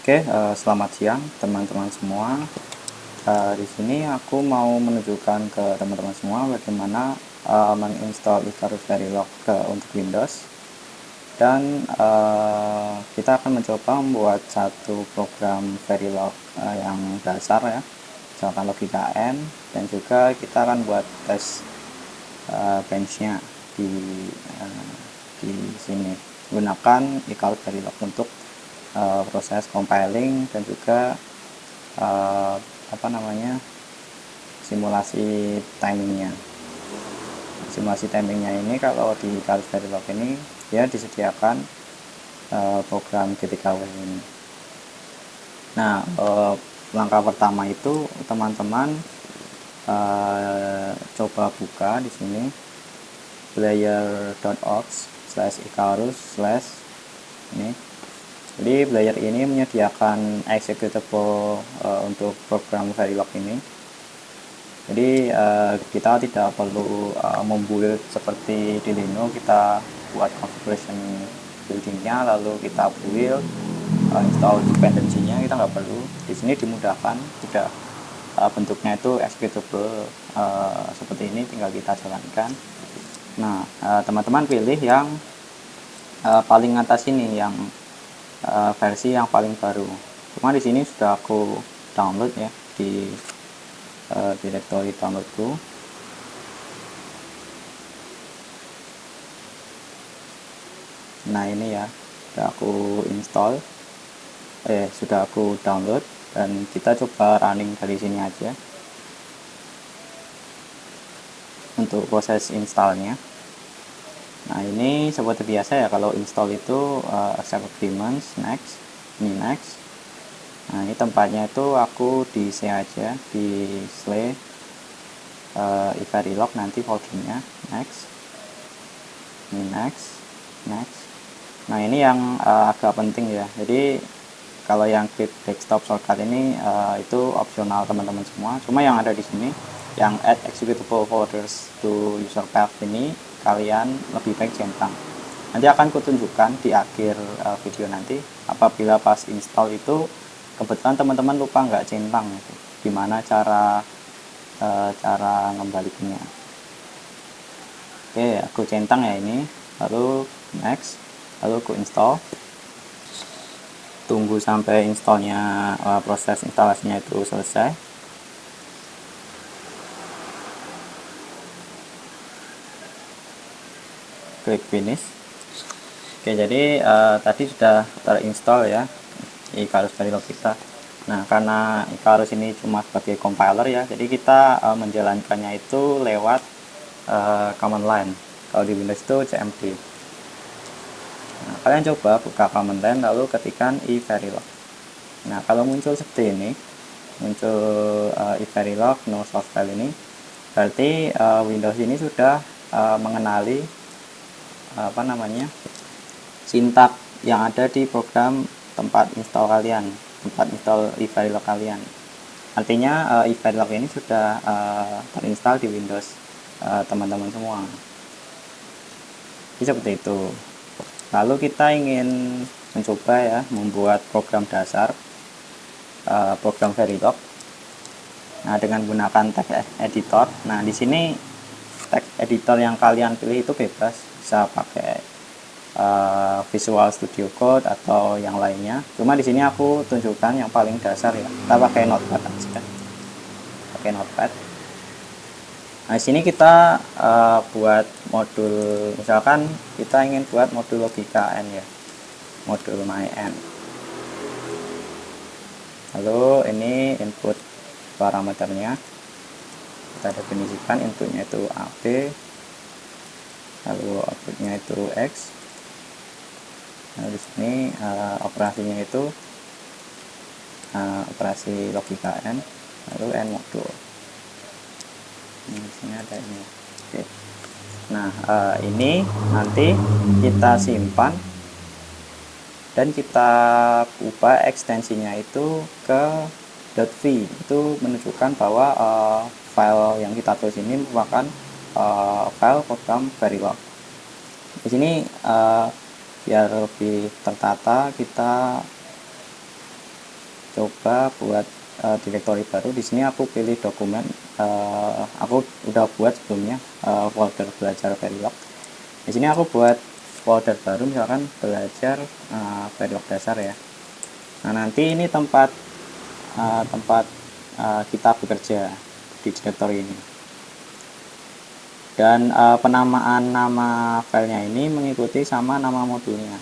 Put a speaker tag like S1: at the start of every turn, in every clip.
S1: Oke, selamat siang teman-teman semua. Di sini aku mau menunjukkan ke teman-teman semua bagaimana menginstal Icarus Verilog untuk Windows. Dan kita akan mencoba membuat satu program Verilog yang dasar ya, misalkan logika N, dan juga kita akan buat tes benchnya di uh, di sini gunakan Icarus Verilog untuk proses compiling dan juga simulasi timingnya. Simulasi timingnya ini kalau di Icarus Verilog ini dia disediakan program GTKW ini. Nah, langkah pertama itu teman-teman coba buka di sini player.ops/icarus/ ini. Jadi player ini menyediakan executable untuk program Verilog ini. Jadi kita tidak perlu membuild seperti di Linux, kita buat configuration buildingnya lalu kita build install dependency-nya, kita nggak perlu. Di sini dimudahkan, sudah bentuknya itu executable seperti ini, tinggal kita jalankan. Nah, teman-teman pilih yang paling atas ini, yang versi yang paling baru. Cuma di sini sudah aku download ya di directory downloadku. Nah ini ya, sudah aku install, sudah aku download, dan kita coba running dari sini aja untuk proses installnya. Nah ini seperti biasa ya, kalau install itu accept agreements, next, ini next. Nah ini tempatnya itu aku di C aja, di slay iVerilog nanti foldernya, next, ini next, next. Nah ini yang agak penting ya, jadi kalau yang klik desktop shortcut ini itu opsional teman-teman semua. Cuma yang ada di sini, yang add executable folders to user path ini, kalian lebih baik centang. Nanti akan kutunjukkan di akhir video nanti, apabila pas install itu kebetulan teman-teman lupa nggak centang, gitu. Gimana cara ngembalikannya. Oke, aku centang ya ini, lalu next, lalu aku install. Tunggu sampai installnya, proses instalasinya itu selesai. Klik finish. Oke, jadi tadi sudah terinstall ya Icarus Verilog kita. Nah, karena Icarus ini cuma sebagai compiler ya, jadi kita menjalankannya itu lewat command line. Kalau di Windows itu cmd. Nah, kalian coba buka command line lalu ketikkan iVerilog. Nah, kalau muncul seperti ini, muncul iVerilog no source file ini, berarti Windows ini sudah mengenali sintak yang ada di program tempat install kalian, tempat install iVerilog kalian. Artinya iVerilog ini sudah terinstall di Windows teman-teman semua. Jadi seperti itu. Lalu kita ingin mencoba ya membuat program dasar program Verilog. Nah, dengan gunakan text editor. Nah, di sini text editor yang kalian pilih itu bebas, bisa pakai Visual Studio Code atau yang lainnya. Cuma di sini aku tunjukkan yang paling dasar ya. Kita pakai Notepad aja. Pakai Notepad. Nah, di sini kita buat modul, misalkan kita ingin buat modul logika N ya. Modul myN. Lalu ini input parameternya. Kita definisikan inputnya itu AB, lalu outputnya itu X. Nah, di sini operasinya itu operasi logika N, lalu N modul. Nah, di sini ada ini. Oke. Nah, ini nanti kita simpan dan kita ubah ekstensinya itu ke .v. Itu menunjukkan bahwa file yang kita tulis ini merupakan file program Verilog. Di sini biar lebih tertata, kita coba buat directory baru. Di sini aku pilih dokumen, aku udah buat sebelumnya folder belajar Verilog. Di sini aku buat folder baru, misalkan belajar Verilog dasar ya. Nah, nanti ini tempat kita bekerja di directory ini. Dan penamaan nama filenya ini mengikuti sama nama modulnya.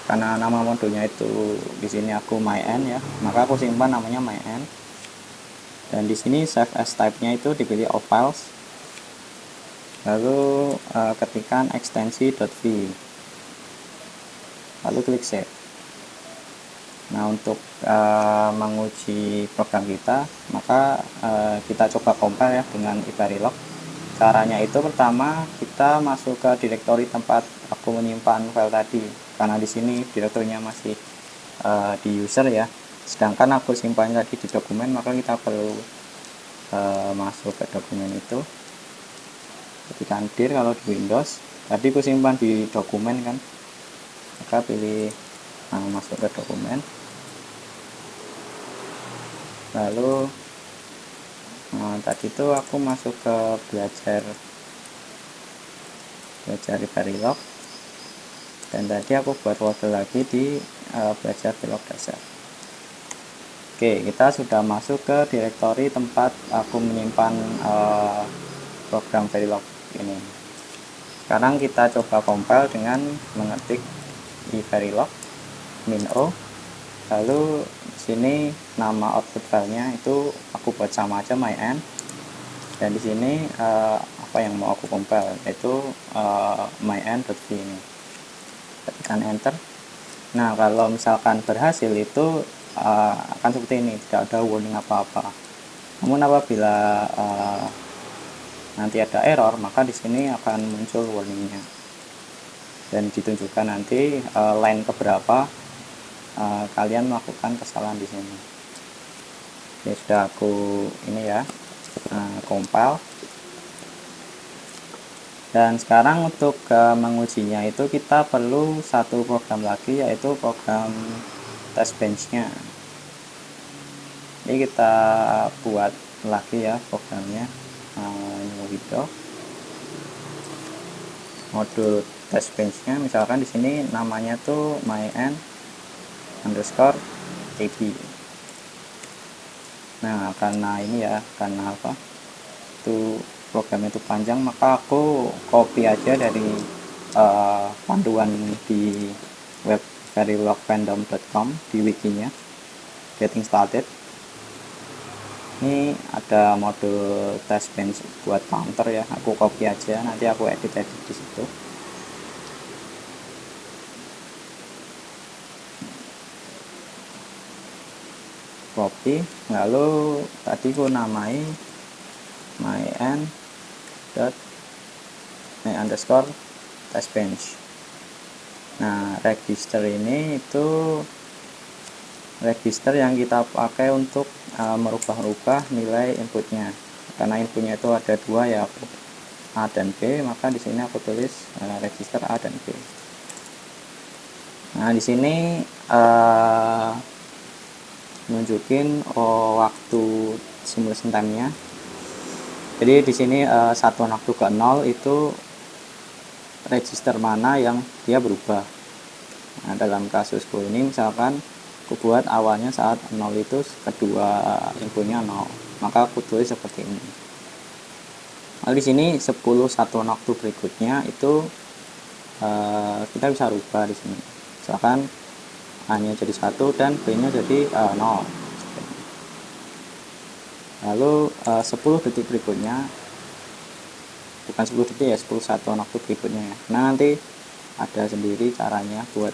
S1: Karena nama modulnya itu di sini aku myn ya, maka aku simpan namanya myn. Dan di sini save as type-nya itu dipilih all files. Lalu ketikkan ekstensi.v. Lalu klik save. Nah, untuk menguji program kita, maka kita coba compile ya dengan iVerilog. Caranya itu pertama kita masuk ke directory tempat aku menyimpan file tadi, karena di sini direktorinya masih di user ya, sedangkan aku simpan tadi di dokumen, maka kita perlu masuk ke dokumen itu. Ketika dir kalau di Windows, tadi aku simpan di dokumen kan, maka pilih masuk ke dokumen, lalu tadi itu aku masuk ke belajar Verilog, dan tadi aku buat folder lagi di belajar Verilog dasar. Oke, kita sudah masuk ke directory tempat aku menyimpan program Verilog ini. Sekarang kita coba compile dengan mengetik iVerilog -o, lalu di sini nama output filenya itu aku buat sama aja myn, dan di sini apa yang mau aku compile yaitu myn.v ini. Tekan enter. Nah, kalau misalkan berhasil itu akan seperti ini, tidak ada warning apa-apa. Namun apabila nanti ada error, maka di sini akan muncul warningnya dan ditunjukkan nanti line keberapa kalian melakukan kesalahan di sini. Ya, sudah aku ini ya compile. Dan sekarang untuk mengujinya itu kita perlu satu program lagi, yaitu program test bench-nya. Ini kita buat lagi ya programnya, new window, modul test bench-nya, misalkan di sini namanya tuh myn_ab. Nah, karena ini ya, karena apa itu program itu panjang, maka aku copy aja dari panduan di web verilogfandom.com, di wikinya getting started. Ini ada modul test bench buat counter ya, aku copy aja, nanti aku edit di situ. Copy, lalu tadi aku namai myn_test bench. Nah, register ini itu register yang kita pakai untuk merubah-rubah nilai inputnya, karena inputnya itu ada dua ya, A dan B, maka di sini aku tulis register A dan B. Nah, di sini nunjukin waktu simulation time-nya. Jadi di sini 1 waktu ke 0 itu register mana yang dia berubah. Nah, dalam kasusku ini misalkan aku buat awalnya saat 0 itu kedua infonya 0, maka aku tulis seperti ini. Lalu di sini 10 1 waktu berikutnya itu kita bisa rubah di sini. Misalkan A-nya jadi 1 dan B-nya jadi 0. Lalu 10 detik berikutnya, bukan 10 detik ya, 10 1 waktu berikutnya ya. Nah, nanti ada sendiri caranya buat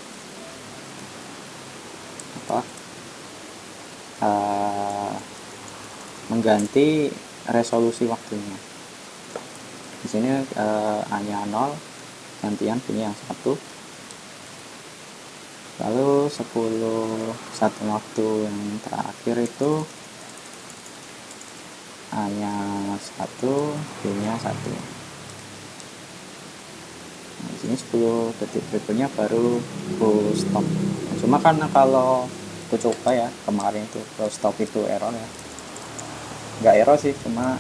S1: mengganti resolusi waktunya. Di sini A-nya 0, gantian B-nya yang 1. Lalu 10 1 waktu yang terakhir itu A-nya 1, B-nya 1. Nah, di sini 10 detik berikutnya baru full stop. Nah, cuma karena kalau aku coba ya kemarin itu stop itu error ya, nggak error sih, cuma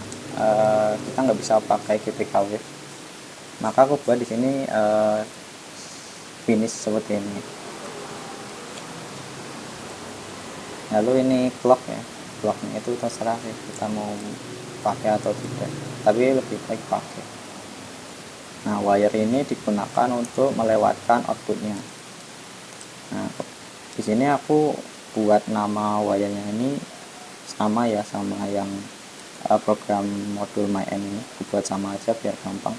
S1: kita nggak bisa pakai GTK Wave. Maka aku buat di sini finish seperti ini. Lalu ini clock ya, clocknya itu terserah sih kita mau pakai atau tidak, tapi lebih baik pakai. Nah, wire ini digunakan untuk melewatkan outputnya. Nah, di sini aku buat nama wire-nya ini sama ya, sama yang program modul MyN ini, aku buat sama aja biar gampang,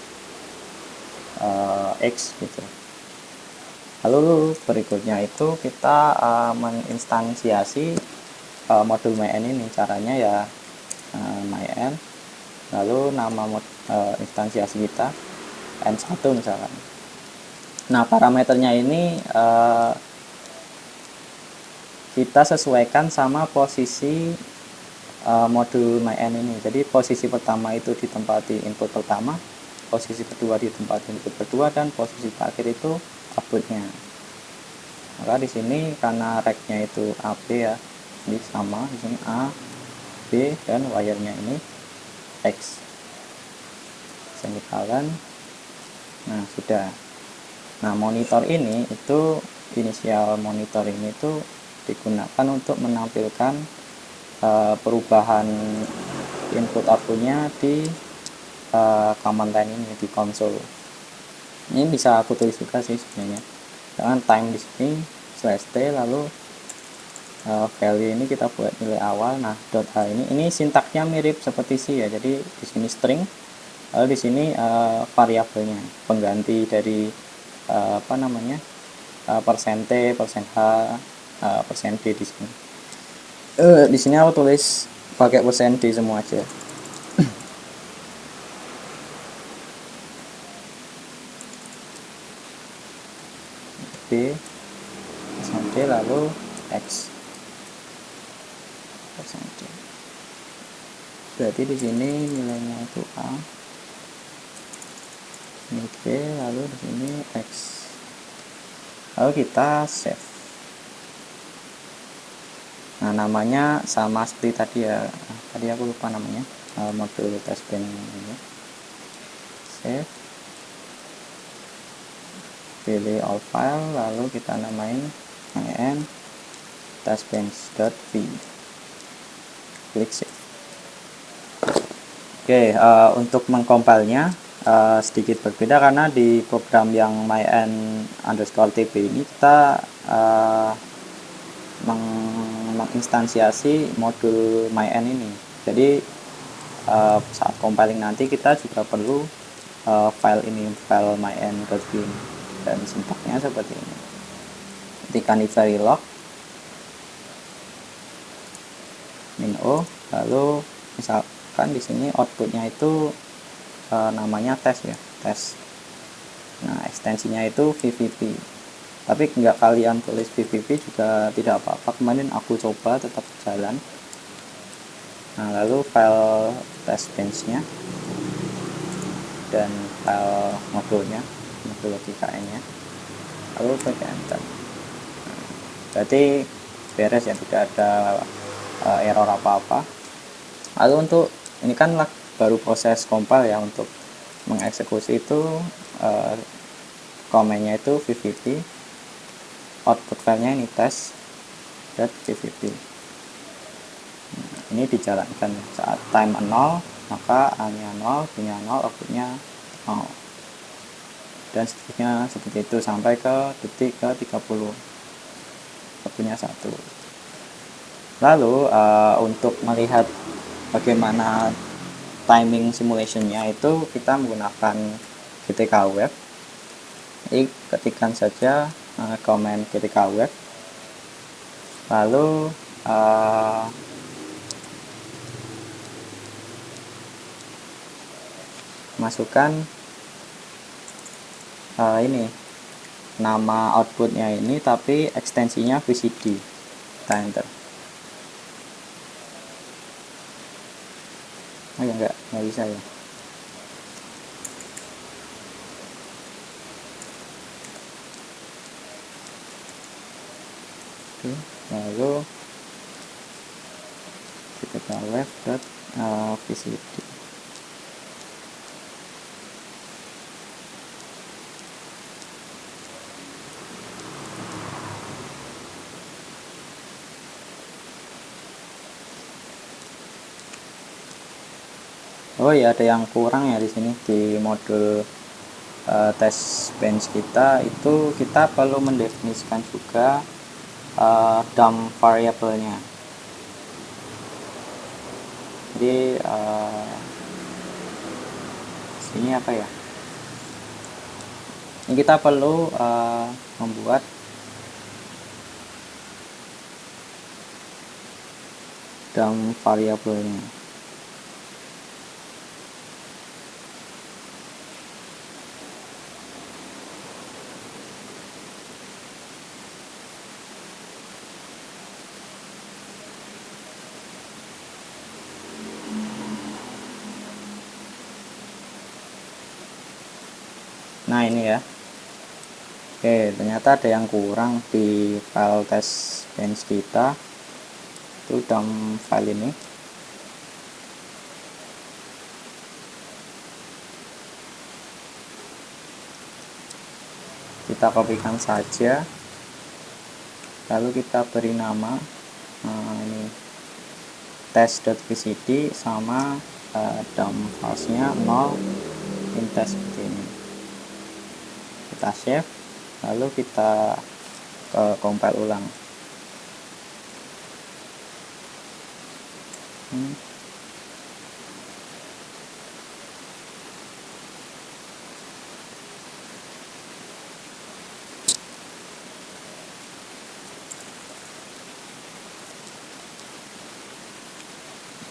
S1: X gitu. Lalu berikutnya itu kita menginstansiasi modul MyN ini. Caranya ya MyN, lalu nama instansiasi kita N1 misalkan. Nah, parameternya ini kita sesuaikan sama posisi modul MyN ini. Jadi posisi pertama itu ditempati input pertama, posisi kedua ditempati input kedua, dan posisi terakhir itu outputnya. Maka di sini karena rack-nya itu AB ya, ini sama di sini A, B, dan wire-nya ini X. Semikolon. Nah, sudah. Nah, monitor ini itu inisial monitor ini itu digunakan untuk menampilkan perubahan input outputnya di command line ini, di konsol. Ini bisa aku tulis juga sih sebenarnya. Dengan time di sini /t, lalu value ini kita buat nilai awal. Nah, .h ini sintaksnya mirip seperti C ya. Jadi di sini string, lalu di sini variabelnya, pengganti dari persen T, persen H, persen D di sini. Di sini aku tulis pakai persen D semua aja. B, persen D, lalu X. Persen D. Berarti di sini nilainya itu A, ini B, lalu di sini X. Lalu kita save. Nah, namanya sama seperti tadi ya. Tadi aku lupa namanya, modul testbench ini. Save. Pilih all file, lalu kita namain myn testbench.v. Klik save. Oke, untuk mengcompile-nya sedikit berbeda karena di program yang myn_tb ini kita menginstansiasi modul myn ini. Jadi saat compiling nanti kita juga perlu file ini, file myn.v ini, dan sintaknya seperti ini. Ketikkan di verilog -o, lalu misalkan di sini outputnya itu namanya tes ya, tes. Nah, ekstensinya itu VVP, tapi nggak kalian tulis VVP juga tidak apa-apa, kemarin aku coba tetap jalan. Nah, lalu file testbench-nya dan file modulnya, modul logika nya, lalu klik enter. Berarti beres ya, tidak ada error apa-apa. Lalu untuk ini kan baru proses compile ya, untuk mengeksekusi itu komennya itu VVP, output filenya ini test.vvp. Nah, ini dijalankan saat time 0, maka A nya 0, B nya 0, outputnya 0, dan seterusnya seperti itu sampai ke detik ke 30, outputnya 1. Lalu untuk melihat bagaimana timing simulationnya itu kita menggunakan GTK Wave. Jadi ketikkan saja command GTK Wave, lalu masukkan ini nama outputnya ini, tapi ekstensinya VCD. Kita enter. Oh ya, nggak bisa ya. Oke, lalu ketika web.vcd. Oh ya, ada yang kurang ya di sini di modul test bench kita, itu kita perlu mendefinisikan juga dump variabelnya. Jadi sini apa ya, ini kita perlu membuat dump variabelnya. Nah ini ya. Oke, ternyata ada yang kurang di file test bench kita, itu dump file ini. Kita kopikan saja, lalu kita beri nama ini test.vcd sama dump filesnya 0 in test seperti ini. Kita save, lalu kita compile ulang.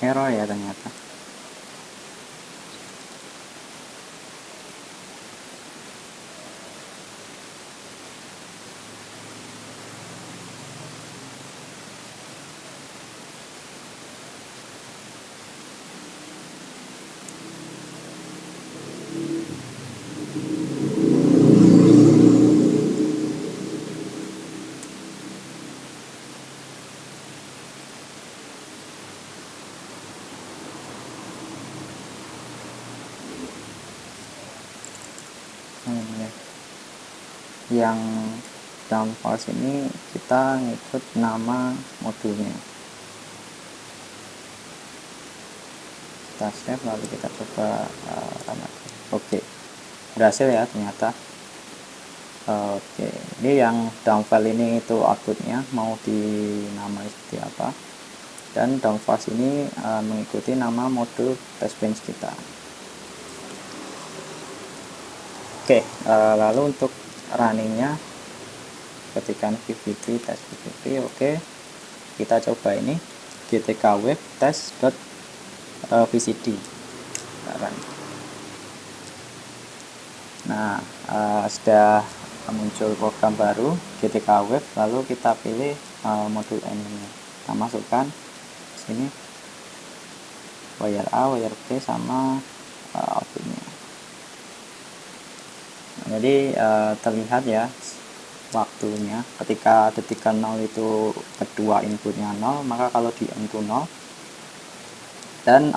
S1: Error ya ternyata. Yang dump files ini kita ngikut nama modulnya. Kita save, lalu kita coba oke, berhasil ya ternyata. Oke, ini yang dump file ini itu outputnya mau dinamai seperti apa, dan dump files ini mengikuti nama modul test bench kita. Oke, lalu untuk runningnya ketikan pvp test pvp. Oke, kita coba ini gtk web test.vcd. Nah, sudah muncul program baru gtk web, lalu kita pilih modul n ini, kita masukkan sini wire A, wire B sama outputnya. Jadi terlihat ya waktunya, ketika detik 0 itu kedua inputnya 0, maka kalau di n itu 0, dan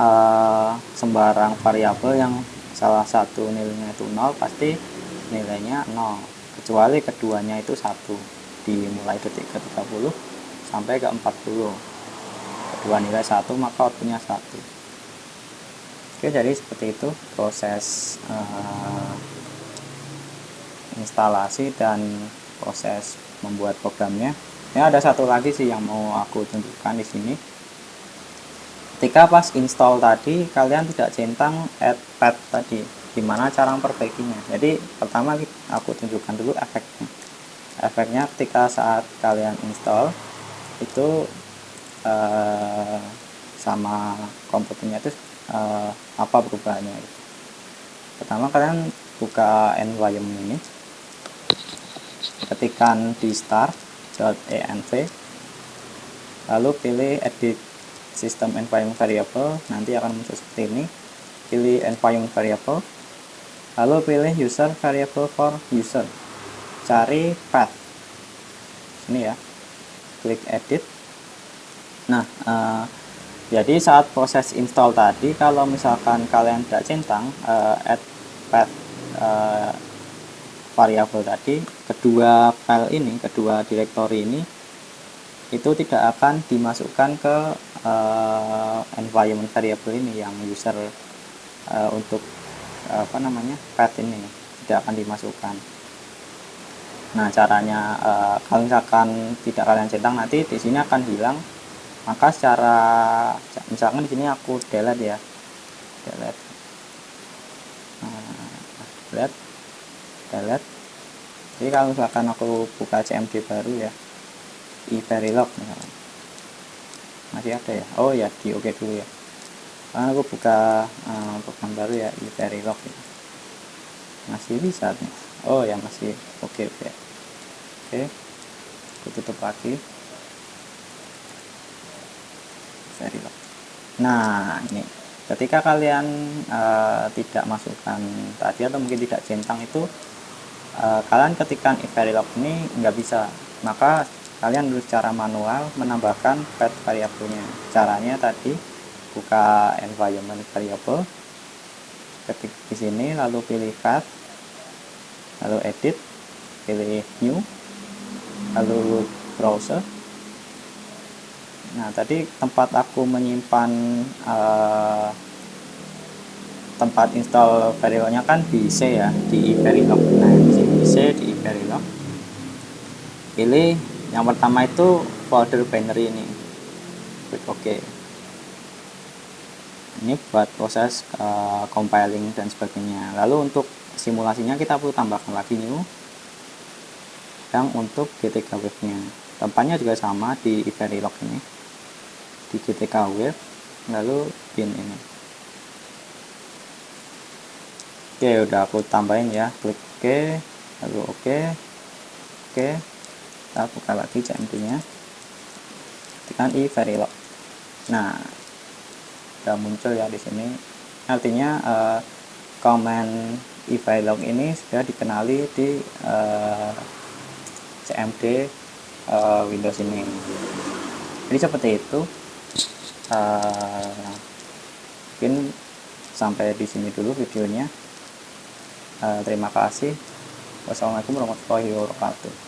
S1: sembarang variabel yang salah satu nilainya itu 0 pasti nilainya 0, kecuali keduanya itu 1, dimulai detik ke 30 sampai ke 40, kedua nilai 1 maka outputnya 1. Oke, jadi seperti itu proses instalasi dan proses membuat programnya. Ya, ada satu lagi sih yang mau aku tunjukkan di sini. Ketika pas install tadi kalian tidak centang add path tadi, gimana cara memperbaikinya? Jadi pertama aku tunjukkan dulu efeknya. Efeknya ketika saat kalian install itu sama komputernya itu apa perubahannya? Pertama kalian buka environment ini, ketikkan di start.env, lalu pilih edit system environment variable, nanti akan muncul seperti ini. Pilih environment variable, lalu pilih user variable for user, cari path ini ya. klik edit. Nah, jadi saat proses install tadi, kalau misalkan kalian tidak centang add path variabel tadi, kedua file ini, kedua directory ini itu tidak akan dimasukkan ke environment variable ini yang user untuk path ini tidak akan dimasukkan. Nah, caranya kalau misalkan tidak kalian centang, nanti di sini akan hilang. Maka secara misalkan di sini aku delete ya, delete. Jadi kalau misalkan aku buka CMD baru ya, iVerilog misalkan, masih ada ya. Oh ya, di oke dulu ya. Karena aku buka program baru ya, iVerilog ya. Masih bisa nih. Oh ya, masih oke. Oke, aku tutup lagi Verilog. Nah, ini ketika kalian tidak masukkan tadi atau mungkin tidak centang itu, kalian ketikkan iVerilog ini nggak bisa, maka kalian harus secara manual menambahkan path variabelnya. Caranya tadi buka environment variable, ketik di sini, lalu pilih path, lalu edit, pilih new, lalu browser. Nah, tadi tempat aku menyimpan tempat install Verilognya kan di C ya, di iVerilog. Nah, di sini di C, di iVerilog. Pilih yang pertama itu folder binary ini. Klik OK. Ini buat proses compiling dan sebagainya. Lalu untuk simulasinya kita perlu tambahkan lagi new. Yang untuk GTK Wave-nya, tempatnya juga sama di iVerilog ini, di GTK Wave, lalu bin ini. Oke, udah aku tambahin ya, klik OK, lalu oke, kita buka lagi CMD-nya, tekan iVerilog. Nah, udah muncul ya di sini. Artinya command iVerilog ini sudah dikenali di CMD Windows ini. Jadi seperti itu. Mungkin sampai di sini dulu videonya. Terima kasih. Wassalamualaikum warahmatullahi wabarakatuh.